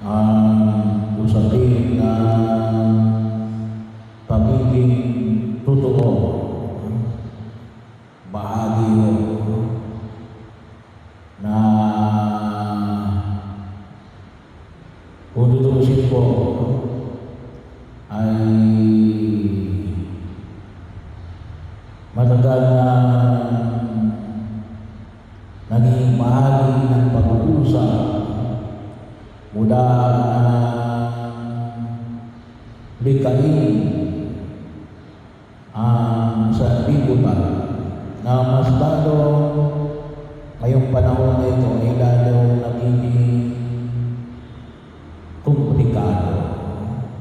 ang usapin na pagiging totoo, bahagi mo na kung tutusin po ay matagal na naging bahagi ng pag-uusap mula likain ang sanlibutan na mas lalo ngayong panahon na ito ay lalo nagiging komplikado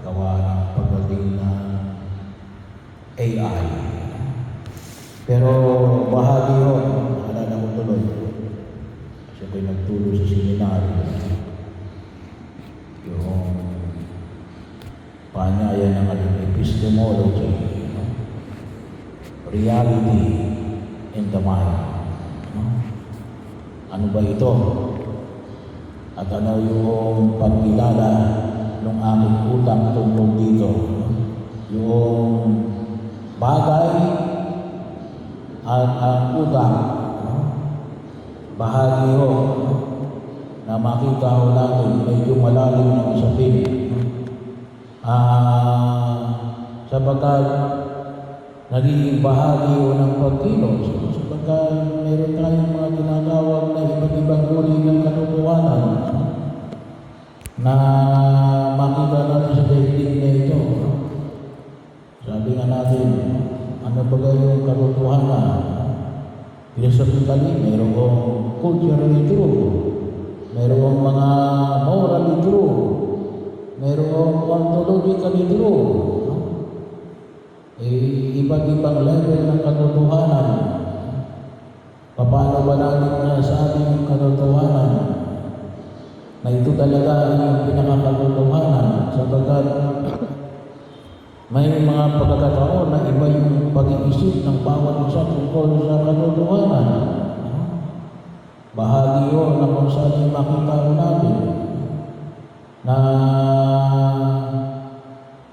gawa ng pagdating ng AI. Pero bahagi yun, naalala ko tuloy. Kasi ako'y nagturo sa seminaryo. Yung panyayan ng epistemology, reality in the mind. Ano ba ito? At ano yung pagkilala ng aking utak tungkol dito? Yung bagay at ang utak, bahagi ho na makita ho natin medyo malalim ng usapin. Sapagkat nagiging bahagi ho ng pagkilos, sapagkat meron tayong mga tinatawag na iba't ibang uri ng katotohanan na makita natin sa daigdig na ito. Sabi nga natin, ano ba yung katotohanan? Philosophically, mayroong culturally true, mayroong mga morally true, mayroong ontologically true. Iba't ibang level ng katotohanan. Paano ba natin nasabi yung katotohanan? Na ito talaga yung pinakakatotohanan, sapagkat may mga pagkakataon na iba yung pag-iisip ng bawat isa tungkol sa katotohanan. Bahagi yun na kung saan makita ko natin na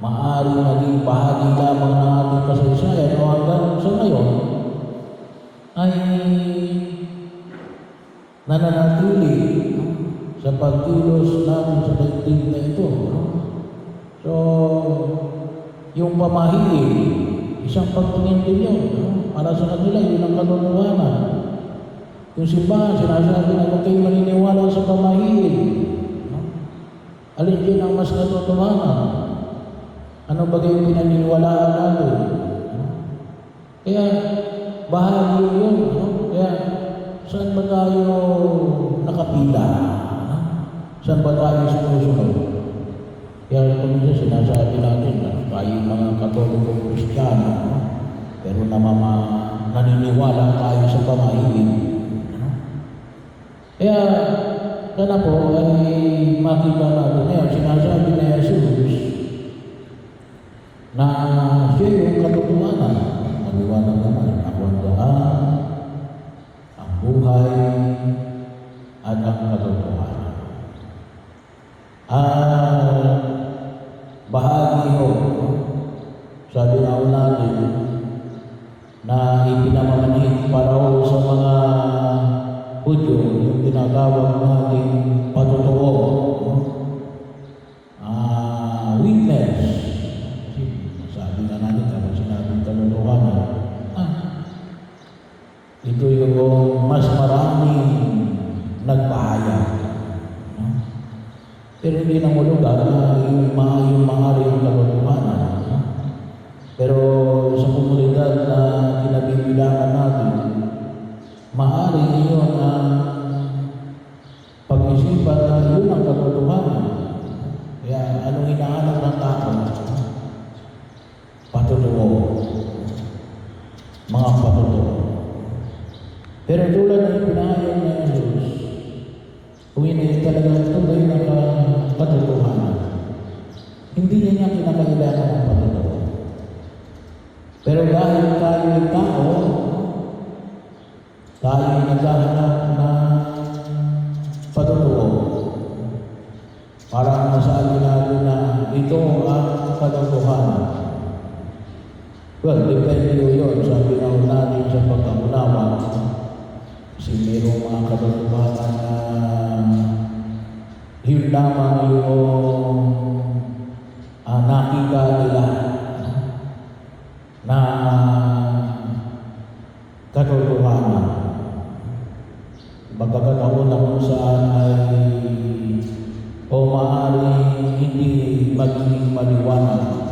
maaari naging bahagi lamang ng ating kasaysayan o hanggang sa ngayon ay nananatili sa pagkilos natin sa daigdig na ito. So, yung pamahiin, isang pagtingin din yun. Para sa kanila, yun ang katotohanan. Yung simbahan, sinasabi na kung kayo maniniwala sa pamahiin, alin din ang mas katotohanan? Ano ba kayo pinaniniwalaan natin? Kaya, bahagi yun. Kaya, saan ba tayo nakapila? Saan ba tayo sumusunod? Kaya kung minsan sinasabi natin na tayo mga Katolikong Kristiyano, pero naniniwala tayo sa pamahiin. Kaya, sana po ay makita natin ngayon, sinasabi na Jesus na siya yung katotohanan. Maliwanag naman, ako ang daan, ang buhay, at ang katotohanan. Bahagi ho, sabi na natin, na ipinamamanhid para ho sa mga Hudyo, yung tinatawag natin patotoo, witness. Kasi sabi na natin, kapag sinabing katotohanan, ito yung mas maraming nagpahayag. Pero hindi nang ulugan na yung maaari ang katotohanan. Pero sa komunidad na kinabibilangan natin, maaari yun ang pag-isipan na yun ang katotohanan. Kaya anong hinahanap ng tao? Patotoo. Mga patotoo. Pero tulad ng pinahayag na Jesus, kung hindi talagang tunay na katotohanan, hindi niya kinakailangan ng patotoo. Pero dahil tayo ay tao, tayo ay naghahanap na Para masabi natin na ito ang katotohanan. Well, depende yun. Sabi natin sa pagkaunawa. Kasi mayroong mga katotohanan na yun lamang yung nakita nila na katotohanan. Pagkakataon na kung saan ay o maaaring hindi magiging maliwanag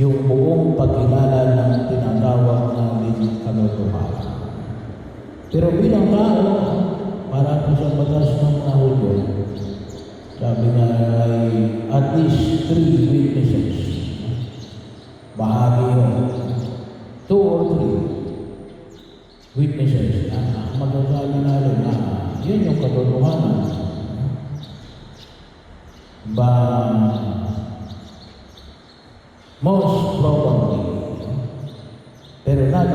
yung buong pagkilala ng tinatawag natin katotohanan. Pero bilang tao, para po sa batas ng Hudyo, sabi nga ay at least 3 witnesses. Bahagi yun. 2 or 3 witnesses na magsasabi na rin na yun yung katotohanan. Most probably, pero not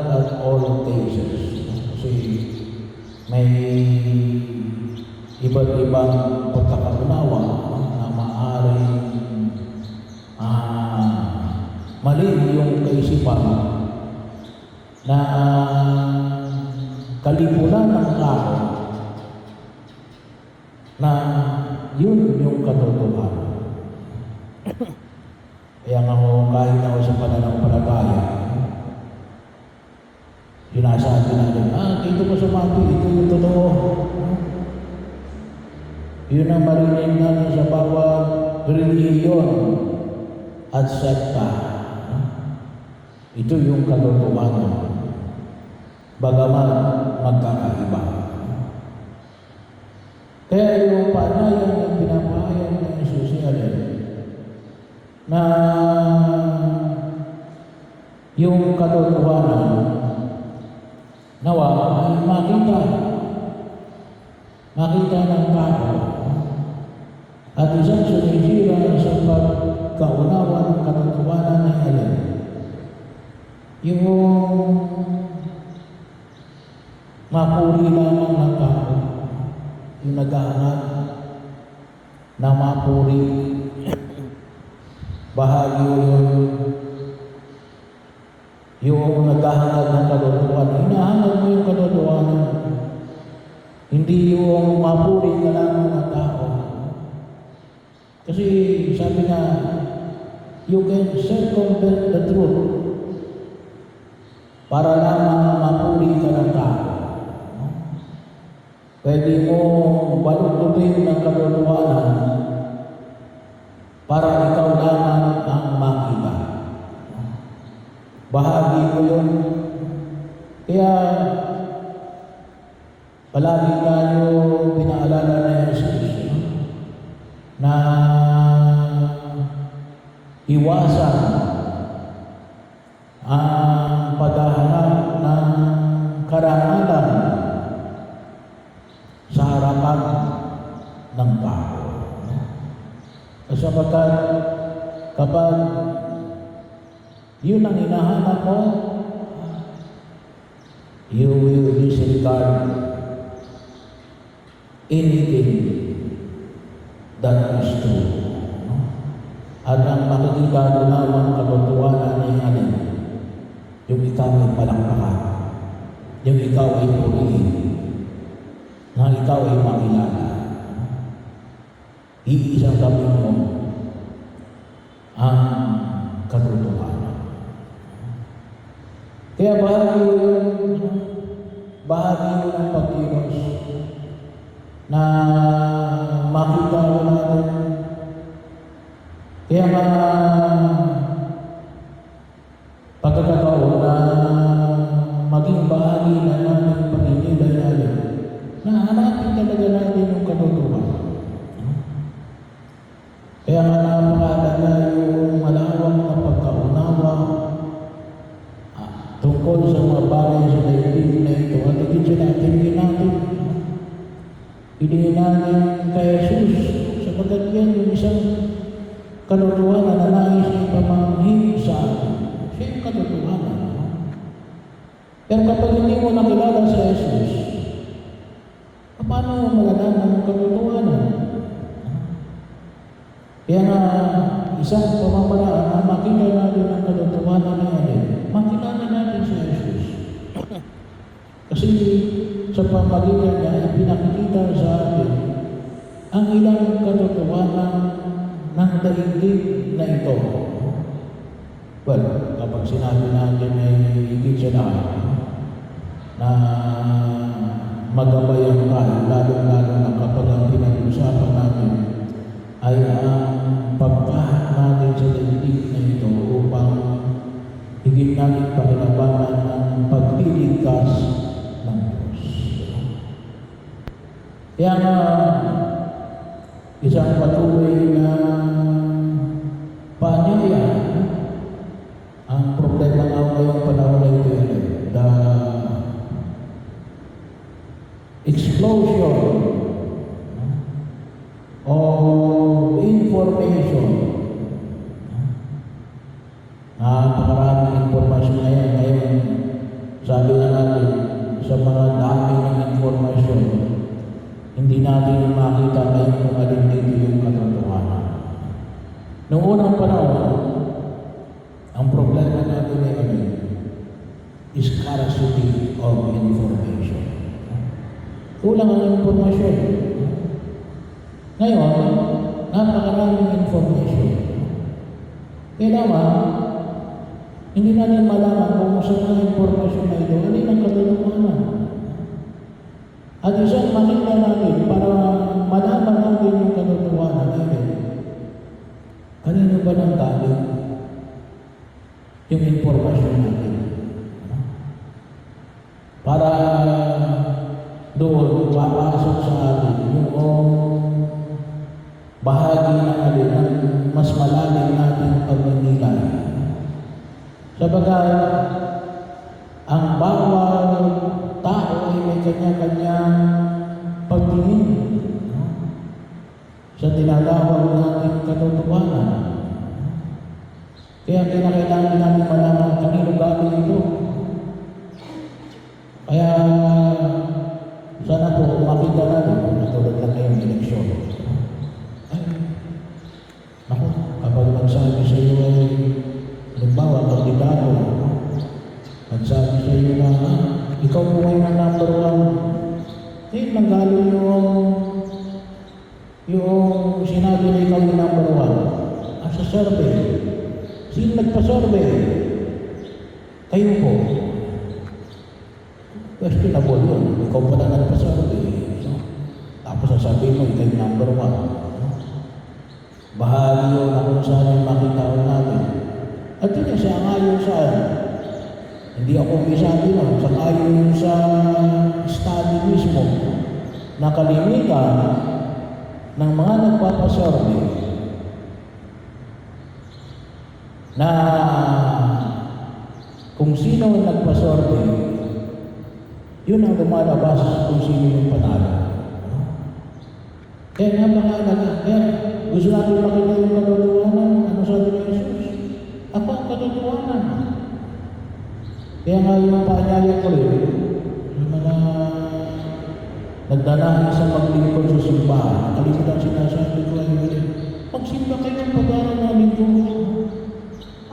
at all cases. Kasi may iba't ibang pagkakaunawa na maaaring mali yung kaisipan na kalipunan ng tao na yun yung katotohanan. Kaya nga ako, kahit ako sa pananampalataya, sinasabi natin, dito ko sa mati, ito yung totoo. Yun ang marinig natin sa bawat relihiyon at sekta. Ito yung katotohanan. Bagaman magkakaiba. Kaya yung panayan na pinapahayan ng Jesus na yung katotohanan nawa ay makita ng tao at isang sumisira sa pagkaunawa ng katotohanan ng alin. Yung mapuri lamang ng tao, yung naghahanap na mapuri, bahagi yun, yung naghahanap ng katotohanan. Hinahanap mo yung katotohanan. Hindi yung mapuri ka lamang ng tao. Kasi sabi nga, you can circumvent the truth para lamang mapuri ka ng tao. Pwede mo balututin ng katotohanan para ikaw lamang ang makita. Bahagi ko yun. Kaya palagi tayo pinaalala na Jesus na iwasan ang paghahanap ng karangalan sa harapan ng tao. Sapagkat kapag yun ang hinahanap mo, you will disregard anything that is true. At ang makikita mo lamang katotohanan ay alin? Yung ikaw ay palakpakan, yung ikaw ay purihin, na ikaw ay makilala. Iisang tabi mo ang katotohanan. Kaya bahagi yun ng pagkilos na makita mo natin. Kaya pagkakataon na maging bahagi na natin pag-inilay natin, na hanapin talaga natin yung katotohanan. Kaya napakalaga yung malawak na pagkaunawa tungkol sa mga bagay sa daigdig na ito. At higit natin kay Jesus sapagkat yan yung isang katotohanan na nais na ipamanghin sa atin. Siya yung katotohanan. Pero kapag hindi mo nakilala sa Jesus, paano mo malalaman ang katotohanan? Kaya nga, isang pamamaraan na makita natin ang katotohanan na yan, makilala natin si Jesus. Kasi sa pamagitan niya, ipinakikita sa atin ang ilang katotohanan ng daigdig na ito. Well, kapag sinabi natin ay higit sa lahat na magabayan ka, lalo-lalo na kapag ang pinag-usapan natin ay ang pagkahat natin sa daigdig na ito upang higit natin pakilabanan ang pagliligtas ng Diyos. Kaya nga, isang patuloy na paanyaya ang problema nga ngayong panahon na ito, the explosion of information. Napakaraming informasyon na yan. Ngayon, sabi nga natin, sa mga dami ng informasyon, hindi natin makita ngayon kung alin dito yung katotohanan. Noong unang panahon, ang problema natin ay is scarcity of information. Kulang ang informasyon. Ngayon, napakaraming information. Kailangan, hindi natin malaman kung sa mga informasyon na ito, alin ang katotohanan. At isang makita natin para malaman natin yung katotohanan na ito. Kanino ba nang galing yung informasyon natin? Para doon papasok sa atin yung bahagi ng alin ng mas malalim natin pagninilay. Sabagay, ang bawat tao ay may kanya-kanyang pagtingin sa tinatawag natin katotohanan. Kaya kailangan natin malaman kanino galing ito. Kaya sana po makita natin natulad lang ngayong eleksyon. Naku, kapag nagsabi sa iyo ay halimbawa, kandidato, nagsabi sa iyo na ikaw po ay ng number 1, nanggaling yung sinabi na ikaw yung number 1 sa survey. Sino nagpa-survey? Kayo po. Questionable yun. Ikaw pa na nagpa-survey. Tapos sasabihin mo, ikaw yung number 1. Bahagi yun na kung saan yung makita natin. At yun siya ang ayon saan. Hindi ako misabi nun. Sa ayon sa study mismo na kalimitan ng mga nagpapasurvey na kung sino ang nagpasurvey, yun ang lumalabas kung sino yung panalo. Kaya napakalaga. Kaya gusto natin makita yung katotohanan. Ano sabi ni Jesus? Ako ang katotohanan. Kaya nga yung paanyaya ko rin, yung mga nagdanahin sa maglingkod sa simbahan, nakalimutan sinasabi ko ay pagsimba kayo ng pag-aaral ng lingkod.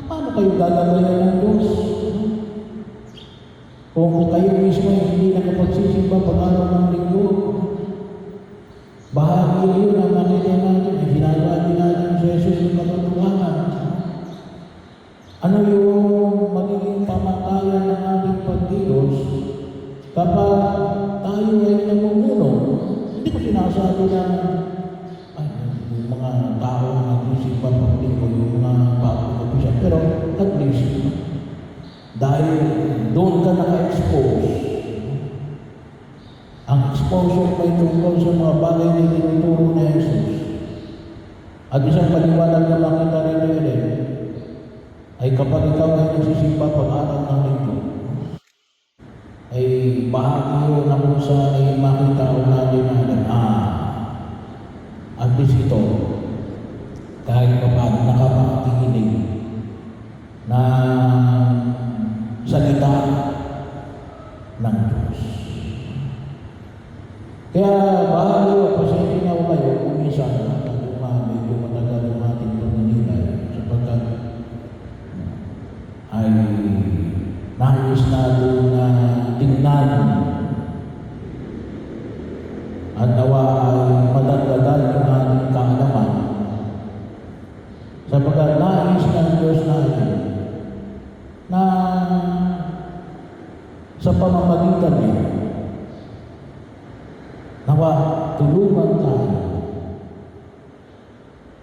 Paano kayo gagawin ng Diyos? Kung kayo mismo hindi nakapagsisimba pag-aaral ng lingkod, bahagi yun ang nakita natin, ay ginagawa natin sa Jesus yung katotohanan. Ano yung magiging pamantayan ng ating pagkilos kapag tayo ay namumuno? Hindi ko sinasabi na yung mga tao na nagsisimba pag-lingkod, yung mga pag-lingkod, pero at least, dahil doon ka naka-expose, ang exposure may tungkol sa mga bagay na tinuturo na Jesus. At isang paliwanag na makita rin yun ay kapag ikaw ay nagsisimba pag-aral ng lingkod, ay bahagi yun na kung saan ay makita o natin na at least ito, kahit pa paano nakapakakinig na salita ng Diyos. Kaya bahagi o pasensya na ako kayo kung minsan medyo matagal yung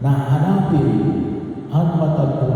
na hanapin at matagpuan